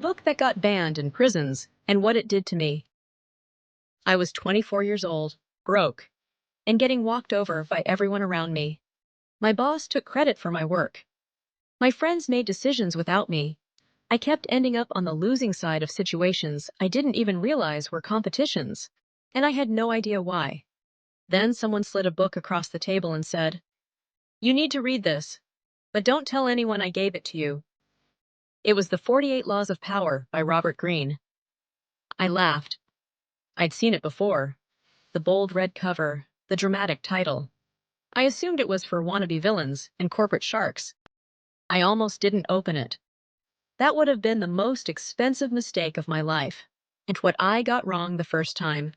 book that got banned in prisons and what it did to me. I was 24 years old, broke, and getting walked over by everyone around me. My boss took credit for my work. My friends made decisions without me. I kept ending up on the losing side of situations I didn't even realize were competitions, and I had no idea why. Then someone slid a book across the table and said, "You need to read this, but don't tell anyone I gave it to you." It was The 48 Laws of Power by Robert Greene. I laughed. I'd seen it before. The bold red cover, the dramatic title. I assumed it was for wannabe villains and corporate sharks. I almost didn't open it. That would have been the most expensive mistake of my life. And what I got wrong the first time.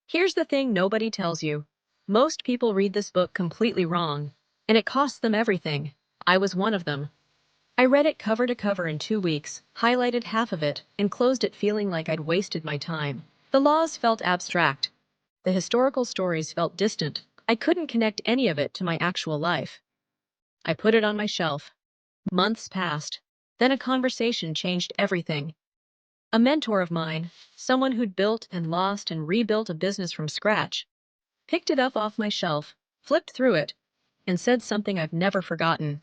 Here's the thing nobody tells you. Most people read this book completely wrong, and it costs them everything. I was one of them. I read it cover to cover in 2 weeks, highlighted half of it, and closed it feeling like I'd wasted my time. The laws felt abstract. The historical stories felt distant. I couldn't connect any of it to my actual life. I put it on my shelf. Months passed. Then a conversation changed everything. A mentor of mine, someone who'd built and lost and rebuilt a business from scratch, picked it up off my shelf, flipped through it, and said something I've never forgotten.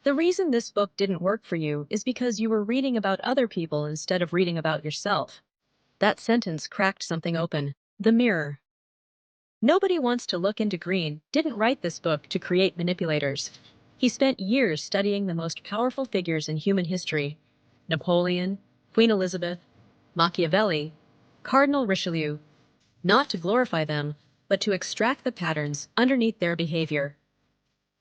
The reason this book didn't work for you is because you were reading about other people instead of reading about yourself. That sentence cracked something open. The mirror. Nobody wants to look into Greene didn't write this book to create manipulators. He spent years studying the most powerful figures in human history. Napoleon, Queen Elizabeth, Machiavelli, Cardinal Richelieu. Not to glorify them, but to extract the patterns underneath their behavior.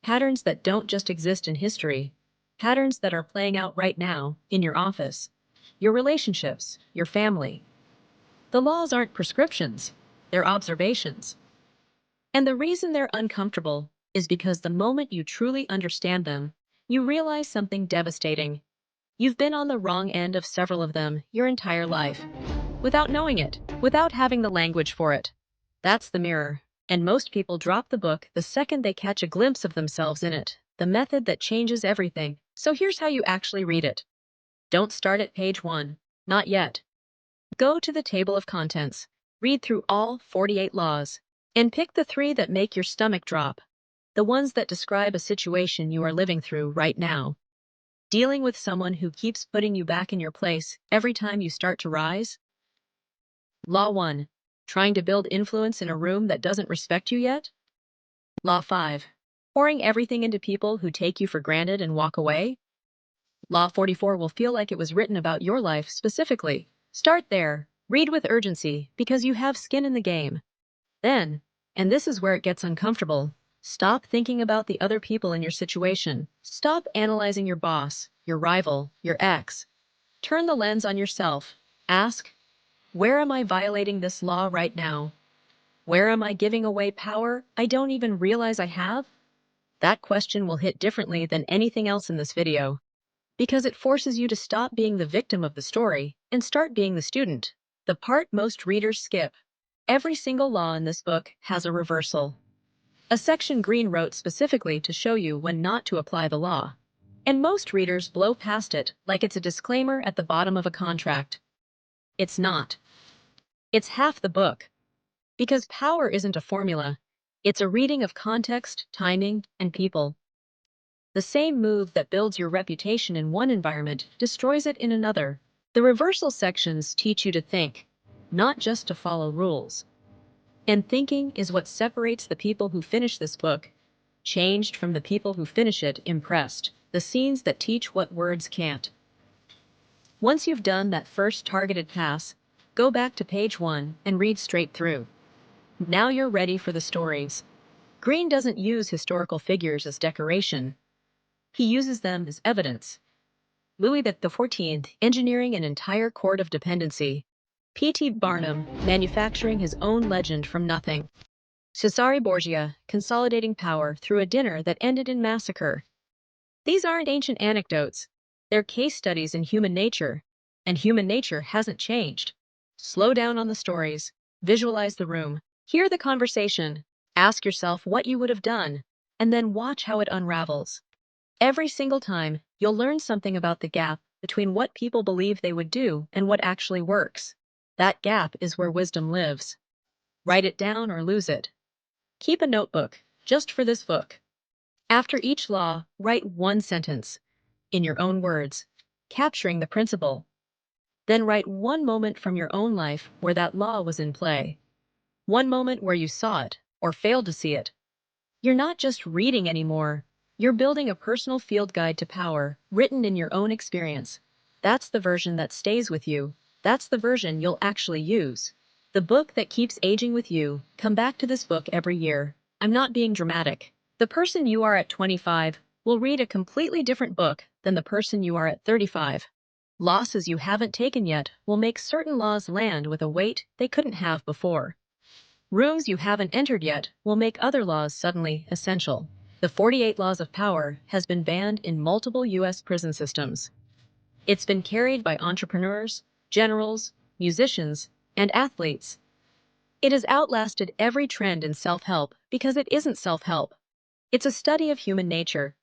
Patterns that don't just exist in history. Patterns that are playing out right now, in your office, your relationships, your family. The laws aren't prescriptions, they're observations. And the reason they're uncomfortable is because the moment you truly understand them, you realize something devastating. You've been on the wrong end of several of them your entire life, without knowing it, without having the language for it. That's the mirror. And most people drop the book the second they catch a glimpse of themselves in it, the method that changes everything. So here's how you actually read it. Don't start at page 1. Not yet. Go to the table of contents. Read through all 48 laws. And pick the 3 that make your stomach drop. The ones that describe a situation you are living through right now. Dealing with someone who keeps putting you back in your place every time you start to rise. Law 1. Trying to build influence in a room that doesn't respect you yet? Law 5. Pouring everything into people who take you for granted and walk away? Law 44 will feel like it was written about your life specifically. Start there. Read with urgency because you have skin in the game. Then, and this is where it gets uncomfortable, stop thinking about the other people in your situation. Stop analyzing your boss, your rival, your ex. Turn the lens on yourself. Ask, where am I violating this law right now? Where am I giving away power I don't even realize I have? That question will hit differently than anything else in this video, because it forces you to stop being the victim of the story and start being the student, the part most readers skip. Every single law in this book has a reversal. A section Greene wrote specifically to show you when not to apply the law. And most readers blow past it like it's a disclaimer at the bottom of a contract. It's not. It's half the book. Because power isn't a formula. It's a reading of context, timing, and people. The same move that builds your reputation in one environment destroys it in another. The reversal sections teach you to think, not just to follow rules. And thinking is what separates the people who finish this book, changed from the people who finish it impressed, the scenes that teach what words can't. Once you've done that first targeted pass, go back to page 1 and read straight through. Now you're ready for the stories. Greene doesn't use historical figures as decoration. He uses them as evidence. Louis XIV engineering an entire court of dependency. P.T. Barnum manufacturing his own legend from nothing. Cesare Borgia consolidating power through a dinner that ended in massacre. These aren't ancient anecdotes. They're case studies in human nature. And human nature hasn't changed. Slow down on the stories. Visualize the room. Hear the conversation. Ask yourself what you would have done. And then watch how it unravels. Every single time, you'll learn something about the gap between what people believe they would do and what actually works. That gap is where wisdom lives. Write it down or lose it. Keep a notebook, just for this book. After each law, write one sentence, in your own words, capturing the principle. Then write one moment from your own life where that law was in play. One moment where you saw it, or failed to see it. You're not just reading anymore. You're building a personal field guide to power, written in your own experience. That's the version that stays with you. That's the version you'll actually use. The book that keeps aging with you. Come back to this book every year. I'm not being dramatic. The person you are at 25 will read a completely different book than the person you are at 35. Losses you haven't taken yet will make certain laws land with a weight they couldn't have before. Rooms you haven't entered yet will make other laws suddenly essential. The 48 Laws of Power has been banned in multiple U.S. prison systems. It's been carried by entrepreneurs, generals, musicians, and athletes. It has outlasted every trend in self-help because it isn't self-help. It's a study of human nature.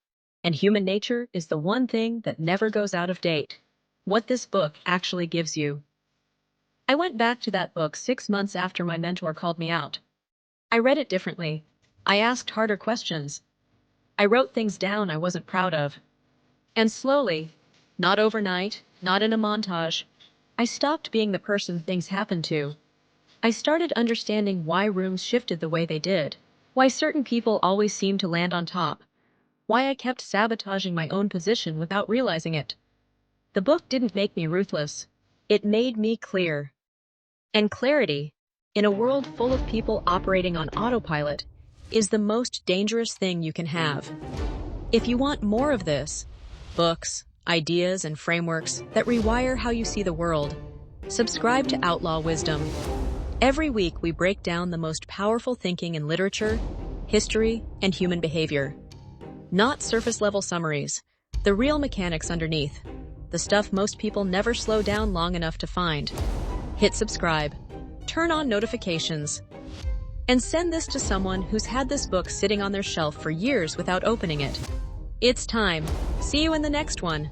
And human nature is the one thing that never goes out of date. What this book actually gives you. I went back to that book 6 months after my mentor called me out. I read it differently. I asked harder questions. I wrote things down I wasn't proud of. And slowly, not overnight, not in a montage, I stopped being the person things happened to. I started understanding why rooms shifted the way they did, why certain people always seemed to land on top, why I kept sabotaging my own position without realizing it. The book didn't make me ruthless. It made me clear. And clarity, in a world full of people operating on autopilot, is the most dangerous thing you can have. If you want more of this, books, ideas, and frameworks that rewire how you see the world, subscribe to Outlaw Wisdom. Every week we break down the most powerful thinking in literature, history, and human behavior. Not surface-level summaries, the real mechanics underneath, the stuff most people never slow down long enough to find. Hit subscribe, turn on notifications, and send this to someone who's had this book sitting on their shelf for years without opening it. It's time. See you in the next one.